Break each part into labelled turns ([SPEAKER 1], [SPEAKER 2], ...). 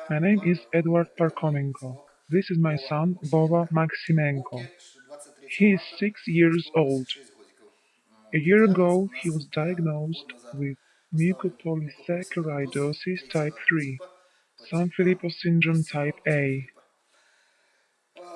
[SPEAKER 1] My name is Edward Parkomenko. This is my son, Bova Maximenko. He is 6 years old. A year ago, he was diagnosed with Mucopolysaccharidosis type 3, Sanfilippo syndrome type A.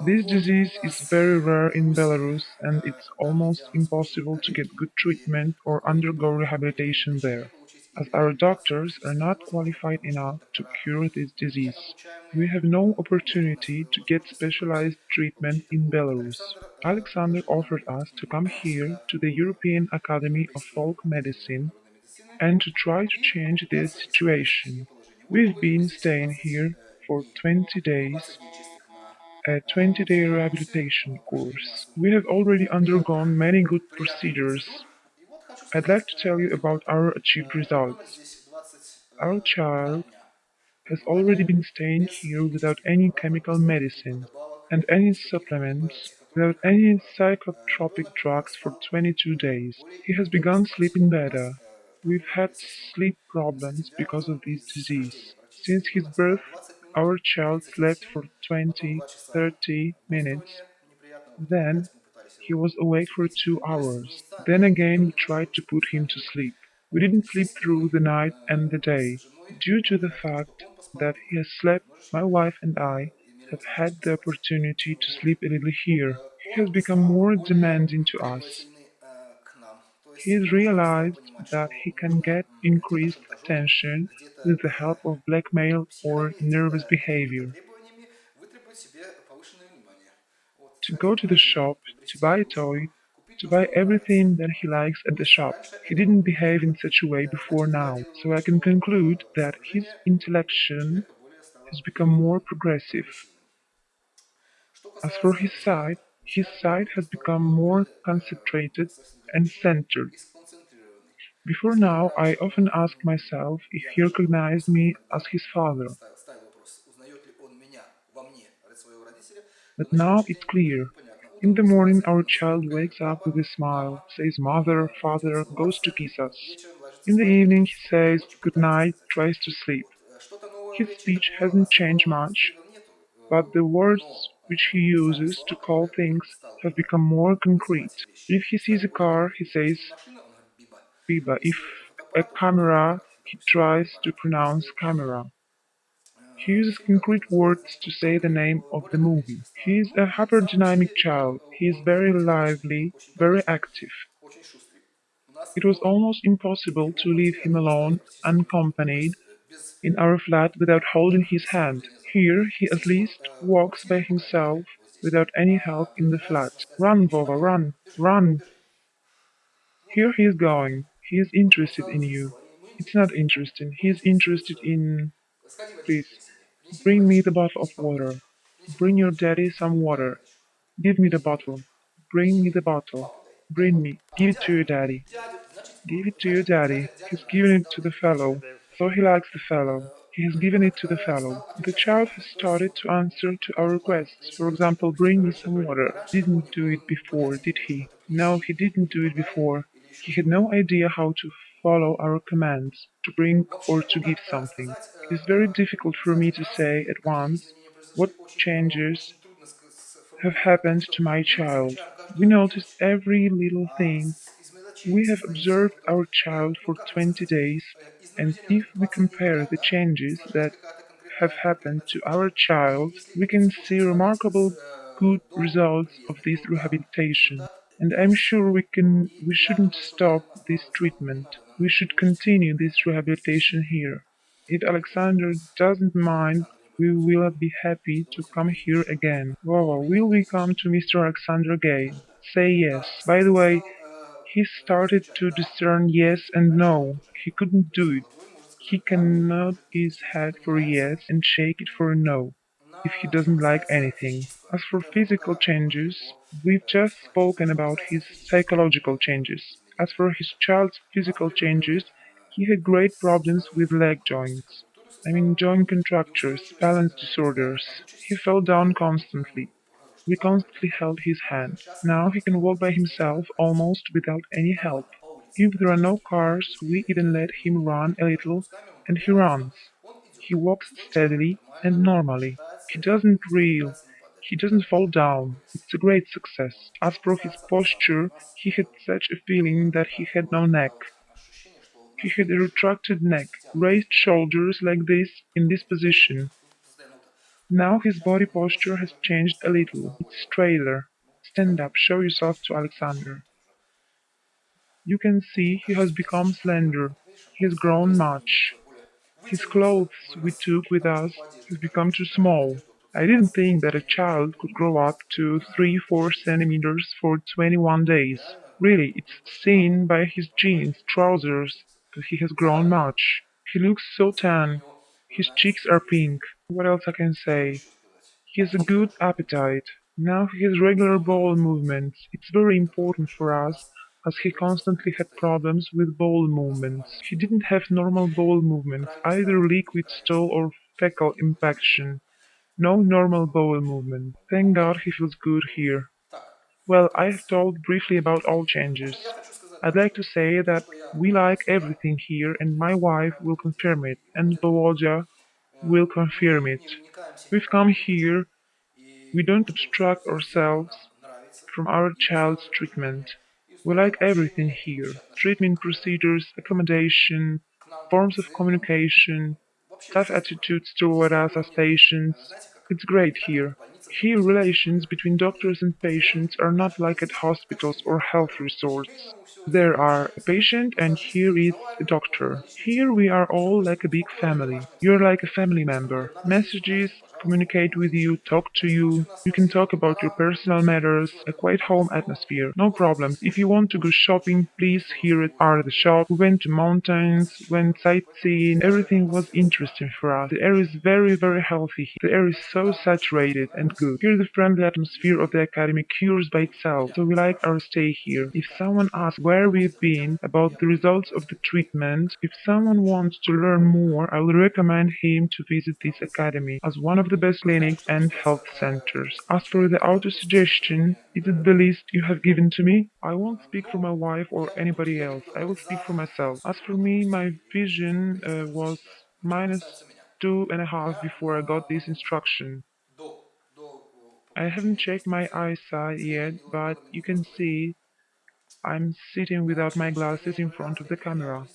[SPEAKER 1] This disease is very rare in Belarus and it's almost impossible to get good treatment or undergo rehabilitation there, as our doctors are not qualified enough to cure this disease. We have no opportunity to get specialized treatment in Belarus. Alexander offered us to come here to the European Academy of Folk Medicine and to try to change this situation. We've been staying here for 20 days, a 20-day rehabilitation course. We have already undergone many good procedures. I'd like to tell you about our achieved results. Our child has already been staying here without any chemical medicine and any supplements, without any psychotropic drugs for 22 days. He has begun sleeping better. We've had sleep problems because of this disease. Since his birth, our child slept for 20, 30 minutes. Then he was awake for 2 hours. Then again we tried to put him to sleep. We didn't sleep through the night and the day. Due to the fact that he has slept, my wife and I have had the opportunity to sleep a little here. He has become more demanding to us. He has realized that he can get increased attention with the help of blackmail or nervous behavior. To go to the shop, to buy a toy, to buy everything that he likes at the shop. He didn't behave in such a way before now, so I can conclude that his intellection has become more progressive. As for his sight has become more concentrated and centered. Before now, I often asked myself if he recognized me as his father, but now it's clear. In the morning our child wakes up with a smile, says mother, father, goes to kiss us. In the evening he says good night, tries to sleep. His speech hasn't changed much, but the words which he uses to call things have become more concrete. If he sees a car, he says biba. If a camera, he tries to pronounce camera. He uses concrete words to say the name of the movie. He is a hyperdynamic child. He is very lively, very active. It was almost impossible to leave him alone, unaccompanied, in our flat without holding his hand. Here he at least walks by himself without any help in the flat. Run, Vova, run, run! Here he is going. He is interested in you. It's not interesting. He is interested in... Please, bring me the bottle of water. Bring your daddy some water. Give me the bottle. Bring me the bottle. Bring me. Give it to your daddy. Give it to your daddy. He's given it to the fellow. So he likes the fellow. He has given it to the fellow. The child has started to answer to our requests. For example, bring me some water. Didn't do it before, did he? No, he didn't do it before. He had no idea how to follow our commands, to bring or to give something. It is very difficult for me to say at once what changes have happened to my child. We noticed every little thing. We have observed our child for 20 days, and if we compare the changes that have happened to our child, we can see remarkable good results of this rehabilitation. And I'm sure we shouldn't stop this treatment. We should continue this rehabilitation here. If Alexander doesn't mind, we will be happy to come here again. Vova, will we come to Mr. Alexander again? Say yes. By the way, he started to discern yes and no. He couldn't do it. He can nod his head for yes and shake it for no if he doesn't like anything. As for physical changes, we've just spoken about his psychological changes. As for his child's physical changes, he had great problems with leg joints. I mean joint contractures, balance disorders. He fell down constantly. We constantly held his hand. Now he can walk by himself almost without any help. If there are no cars, we even let him run a little, and he runs. He walks steadily and normally. He doesn't reel. He doesn't fall down. It's a great success. As for his posture, he had such a feeling that he had no neck. He had a retracted neck, raised shoulders like this in this position. Now his body posture has changed a little. It's straighter. Stand up, show yourself to Alexander. You can see he has become slender. He has grown much. His clothes we took with us have become too small. I didn't think that a child could grow up to 3-4 centimeters for 21 days. Really, it's seen by his jeans, trousers, that he has grown much. He looks so tan. His cheeks are pink. What else I can say? He has a good appetite. Now he has regular bowel movements. It's very important for us, as he constantly had problems with bowel movements. He didn't have normal bowel movements, either liquid stool or fecal impaction. No normal bowel movement. Thank God he feels good here. Well, I have told briefly about all changes. I'd like to say that we like everything here and my wife will confirm it, and Volodya will confirm it. We've come here, we don't obstruct ourselves from our child's treatment. We like everything here: treatment procedures, accommodation, forms of communication, staff attitudes toward us as patients. It's great here. Here relations between doctors and patients are not like at hospitals or health resorts. There are a patient and here is a doctor. Here we are all like a big family. You're like a family member. Messages, communicate with you, talk to you. You can talk about your personal matters, a quiet home atmosphere. No problems. If you want to go shopping, please here are the shops. We went to mountains, went sightseeing. Everything was interesting for us. The air is very, very healthy here. The air is so saturated and good. Here the friendly atmosphere of the academy cures by itself, so we like our stay here. If someone asks where we've been, about the results of the treatment, if someone wants to learn more, I will recommend him to visit this academy as one of the best clinics and health centers. As for the autosuggestion, is it the list you have given to me? I won't speak for my wife or anybody else. I will speak for myself. As for me, my vision was minus 2.5 before I got this instruction. I haven't checked my eyesight yet, but you can see I'm sitting without my glasses in front of the camera.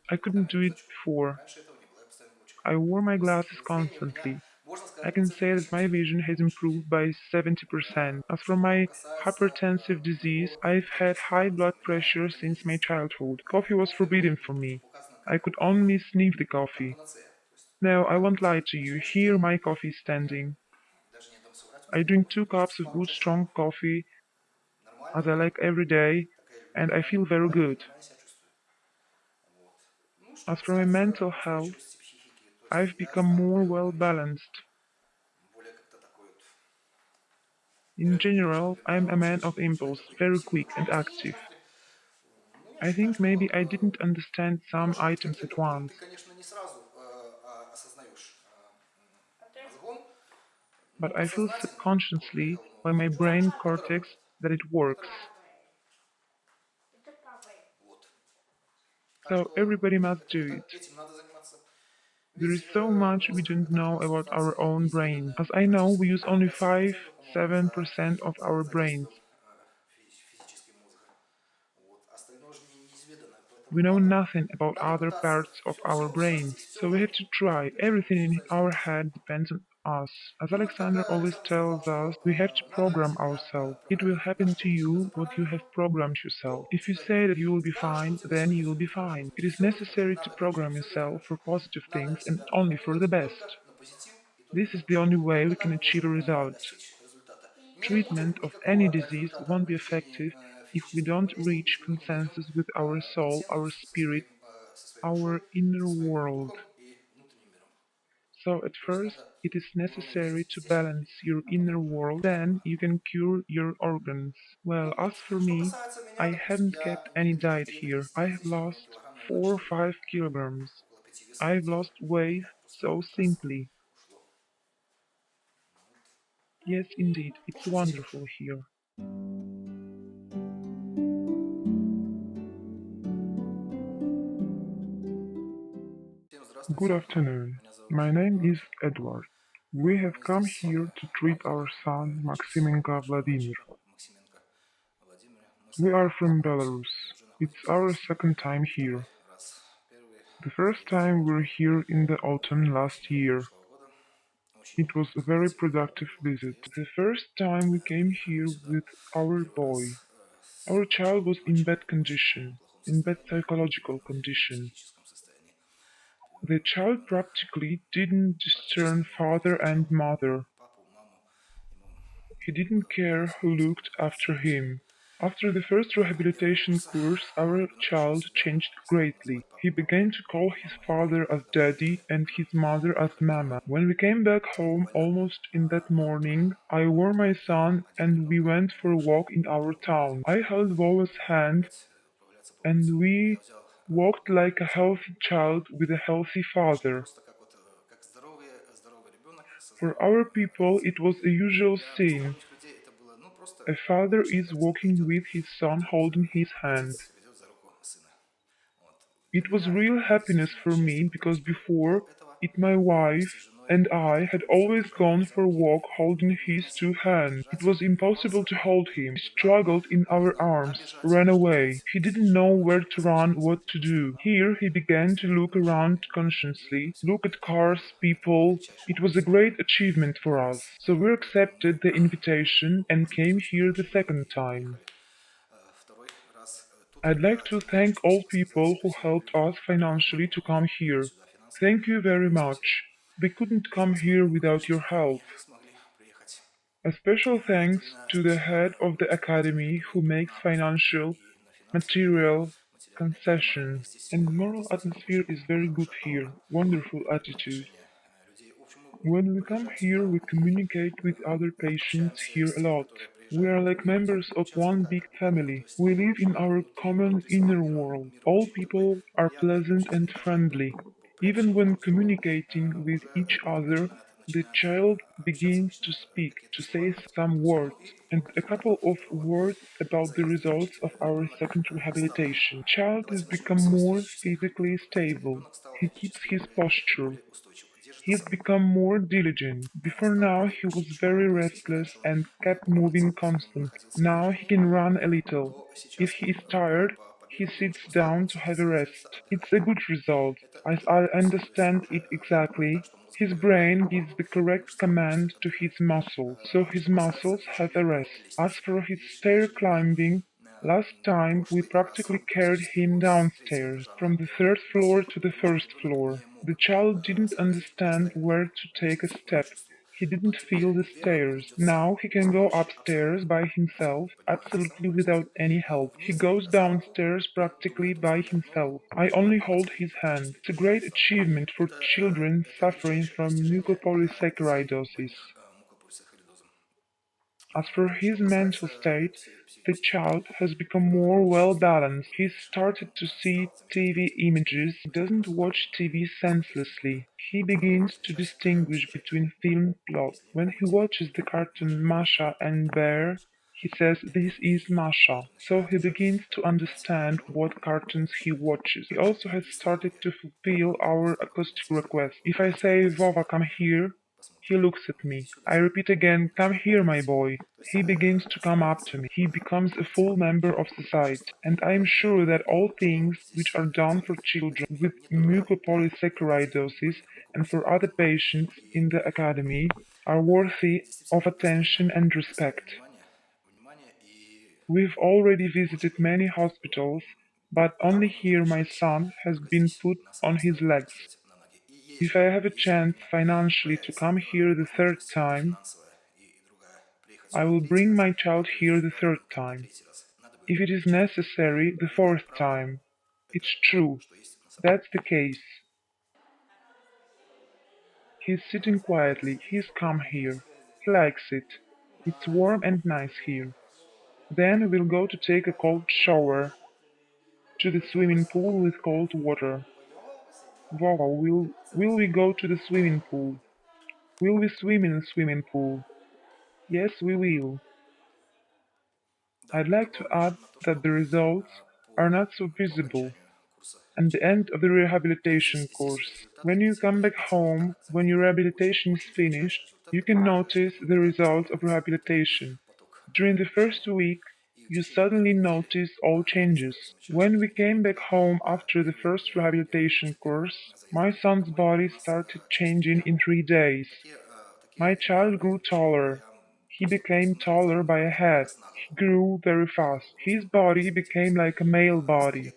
[SPEAKER 1] I couldn't do it before. I wore my glasses constantly. I can say that my vision has improved by 70%. As for my hypertensive disease, I've had high blood pressure since my childhood. Coffee was forbidden for me. I could only sniff the coffee. No, I won't lie to you. Here my coffee is standing. I drink 2 cups of good strong coffee as I like every day, and I feel very good. As for my mental health, I've become more well balanced. In general, I'm a man of impulse, very quick and active. I think maybe I didn't understand some items at once, but I feel subconsciously by my brain cortex that it works. So everybody must do it. There is so much we don't know about our own brains. As I know, we use only 5-7% of our brains. We know nothing about other parts of our brains, so we have to try. Everything in our head depends on us. As Alexander always tells us, we have to program ourselves. It will happen to you what you have programmed yourself. If you say that you will be fine, then you will be fine. It is necessary to program yourself for positive things and only for the best. This is the only way we can achieve a result. Treatment of any disease won't be effective if we don't reach consensus with our soul, our spirit, our inner world. So at first it is necessary to balance your inner world, then you can cure your organs. Well, as for me, I haven't kept any diet here. I have lost 4 or 5 kilograms. I've lost weight so simply. Yes, indeed, it's wonderful here. Good afternoon. My name is Edward. We have come here to treat our son Maximenko Vladimir. We are from Belarus. It's our second time here. The first time we were here in the autumn last year. It was a very productive visit. The first time we came here with our boy. Our child was in bad condition, in bad psychological condition. The child practically didn't discern father and mother. He didn't care who looked after him. After the first rehabilitation course, our child changed greatly. He began to call his father as daddy and his mother as mama. When we came back home almost in that morning, I wore my son and we went for a walk in our town. I held Vova's hand and we walked like a healthy child with a healthy father. For our people it was a usual scene. A father is walking with his son holding his hand. It was real happiness for me because before it my wife and I had always gone for a walk holding his two hands. It was impossible to hold him. He struggled in our arms, ran away. He didn't know where to run, what to do. Here he began to look around consciously, look at cars, people. It was a great achievement for us. So we accepted the invitation and came here the second time. I'd like to thank all people who helped us financially to come here. Thank you very much. We couldn't come here without your help. A special thanks to the head of the academy who makes financial, material concessions. And moral atmosphere is very good here. Wonderful attitude. When we come here, we communicate with other patients here a lot. We are like members of one big family. We live in our common inner world. All people are pleasant and friendly. Even when communicating with each other, the child begins to speak, to say some words, and a couple of words about the results of our second rehabilitation. Child has become more physically stable. He keeps his posture. He's become more diligent. Before now he was very restless and kept moving constantly. Now he can run a little. If he is tired, he sits down to have a rest. It's a good result, as I understand it exactly. His brain gives the correct command to his muscles, so his muscles have a rest. As for his stair climbing, last time we practically carried him downstairs, from the third floor to the first floor. The child didn't understand where to take a step. He didn't feel the stairs. Now he can go upstairs by himself, absolutely without any help. He goes downstairs practically by himself. I only hold his hand. It's a great achievement for children suffering from mucopolysaccharidosis. As for his mental state, the child has become more well-balanced. He's started to see TV images. He doesn't watch TV senselessly. He begins to distinguish between film plots. When he watches the cartoon Masha and Bear, he says this is Masha, so he begins to understand what cartoons he watches. He also has started to fulfill our acoustic requests. If I say Vova come here, he looks at me. I repeat again, come here, my boy. He begins to come up to me. He becomes a full member of society. And I am sure that all things which are done for children with mucopolysaccharidosis and for other patients in the academy are worthy of attention and respect. We've already visited many hospitals, but only here my son has been put on his legs. If I have a chance financially to come here the third time, I will bring my child here the third time. If it is necessary, the fourth time. It's true. That's the case. He's sitting quietly. He's come here. He likes it. It's warm and nice here. Then we'll go to take a cold shower to the swimming pool with cold water. Vova, will we go to the swimming pool? Will we swim in the swimming pool? Yes, we will. I'd like to add that the results are not so visible. and the end of the rehabilitation course. When you come back home, when your rehabilitation is finished, you can notice the results of rehabilitation. During the first week, you suddenly notice all changes. When we came back home after the first rehabilitation course, my son's body started changing in 3 days. My child grew taller. He became taller by a head. He grew very fast. His body became like a male body.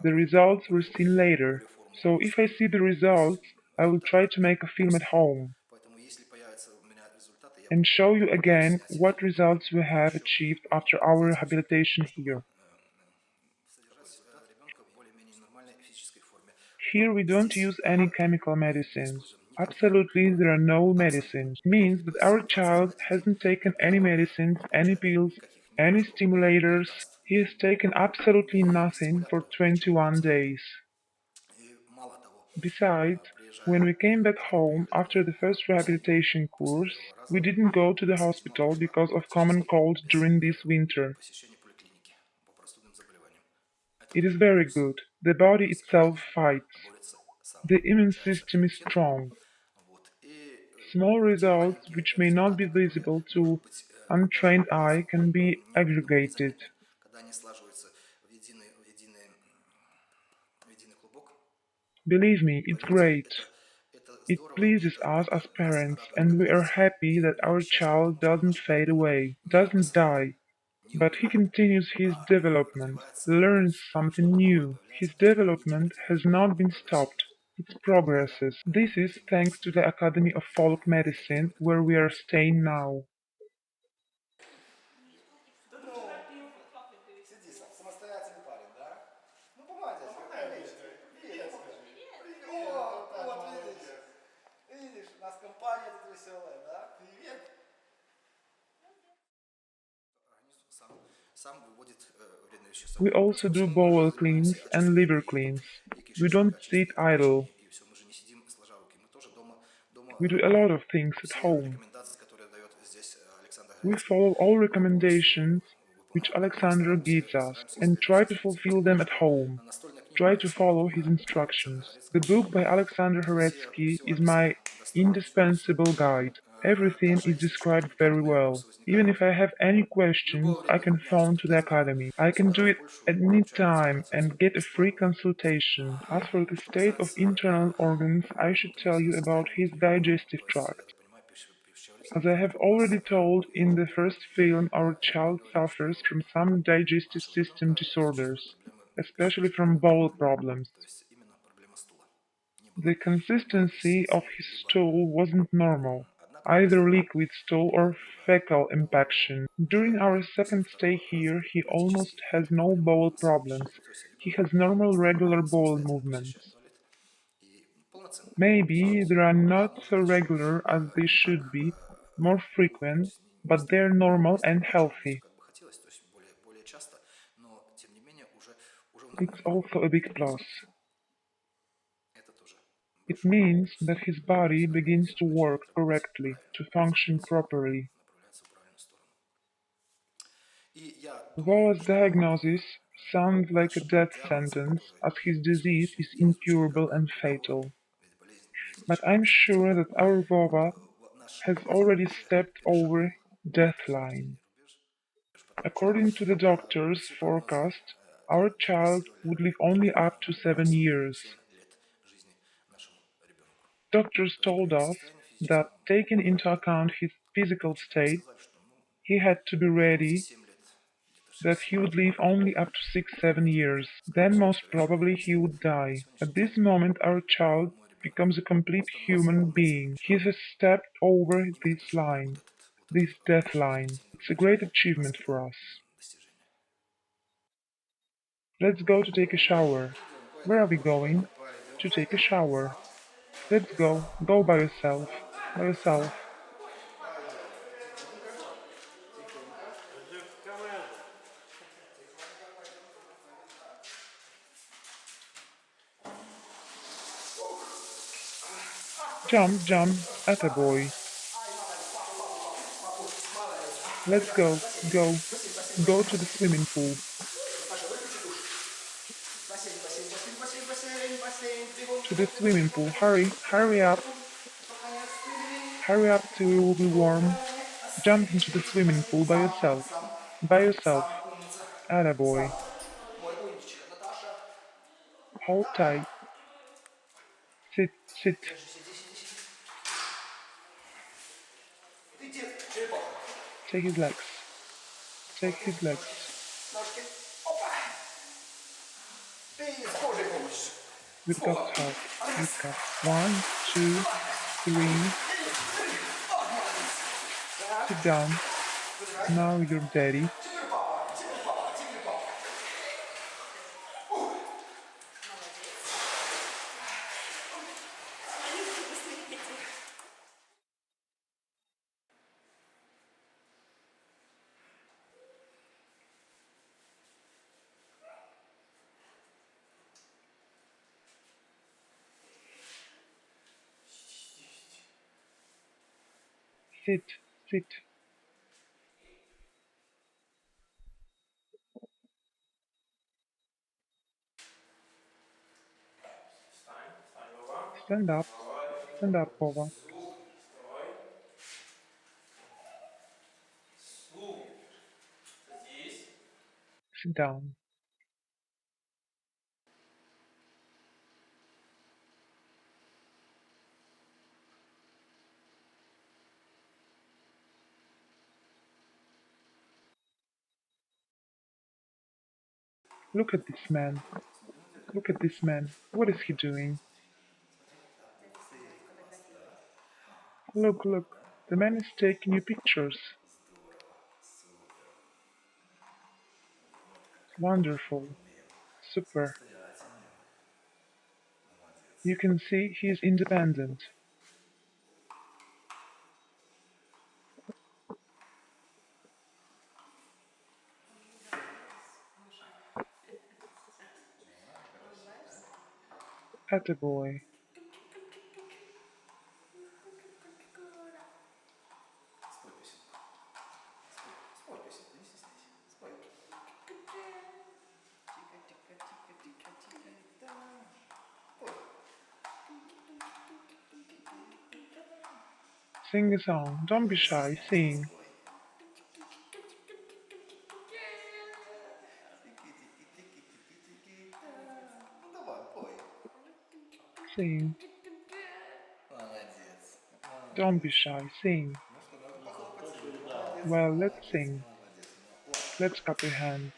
[SPEAKER 1] The results were seen later. So if I see the results, I will try to make a film at home and show you again what results we have achieved after our rehabilitation here. Here we don't use any chemical medicines. Absolutely there are no medicines. It means that our child hasn't taken any medicines, any pills, any stimulators. He has taken absolutely nothing for 21 days. Besides, when we came back home after the first rehabilitation course, we didn't go to the hospital because of common cold during this winter. It is very good. The body itself fights. The immune system is strong. Small results which may not be visible to untrained eye can be aggregated. Believe me, it's great. It pleases us as parents, and we are happy that our child doesn't fade away, doesn't die, but he continues his development, learns something new. His development has not been stopped. It progresses. This is thanks to the Academy of Folk Medicine, where we are staying now. We also do bowel cleans and liver cleans. We don't sit idle. We do a lot of things at home. We follow all recommendations which Alexander gives us and try to fulfill them at home. Try to follow his instructions. The book by Alexander Heretsky is my indispensable guide. Everything is described very well. Even if I have any questions, I can phone to the academy. I can do it at any time and get a free consultation. As for the state of internal organs, I should tell you about his digestive tract. As I have already told in the first film, our child suffers from some digestive system disorders, especially from bowel problems. The consistency of his stool wasn't normal, either liquid stool or fecal impaction. During our second stay here, he almost has no bowel problems. He has normal regular bowel movements. Maybe they are not so regular as they should be, more frequent, but they're normal and healthy. It's also a big plus. It means that his body begins to work correctly, to function properly. Voa's diagnosis sounds like a death sentence, as his disease is incurable and fatal. But I'm sure that our Vova has already stepped over death line. According to the doctor's forecast, our child would live only up to 7 years. Doctors told us that, taking into account his physical state, he had to be ready that he would live only up to 6, 7 years. Then most probably he would die. At this moment our child becomes a complete human being. He has stepped over this line, this death line. It's a great achievement for us. Let's go to take a shower. Where are we going? To take a shower. Let's go. Go by yourself. By yourself. Jump, jump, attaboy. Let's go, go, go to the swimming pool. To the swimming pool. Hurry, hurry up till it will be warm. Jump into the swimming pool by yourself. By yourself. Attaboy. Hold tight. Sit, sit. Take his legs. Take his legs. Good cock hug. Good cock. One, two, three. Sit down. Now you're daddy. Sit, sit. Stand up. Stand up, Pova. Sit down. Look at this man. Look at this man. What is he doing? Look, look. The man is taking you pictures. Wonderful. Super. You can see he is independent. Attaboy. Sing a song. Don't be shy. Sing. Sing. Don't be shy. Sing. Well, let's sing. Let's clap your hands.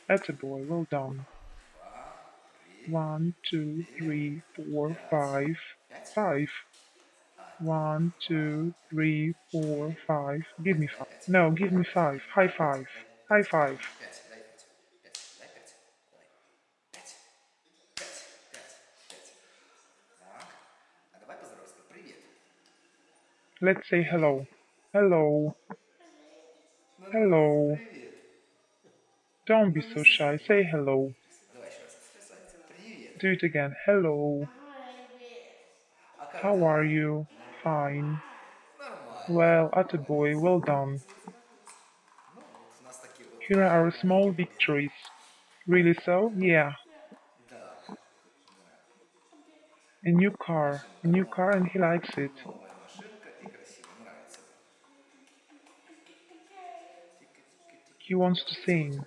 [SPEAKER 1] Attaboy. Well done. One, two, three, four, five. Five. One, two, three, four, five. Give me five. No, give me five. High five. High five. Let's say hello. Hello. Hello. Don't be so shy. Say hello. Do it again. Hello. How are you? Fine. Well, attaboy, well done. Here are our small victories. Really so? Yeah. A new car. A new car and he likes it. He wants to sing.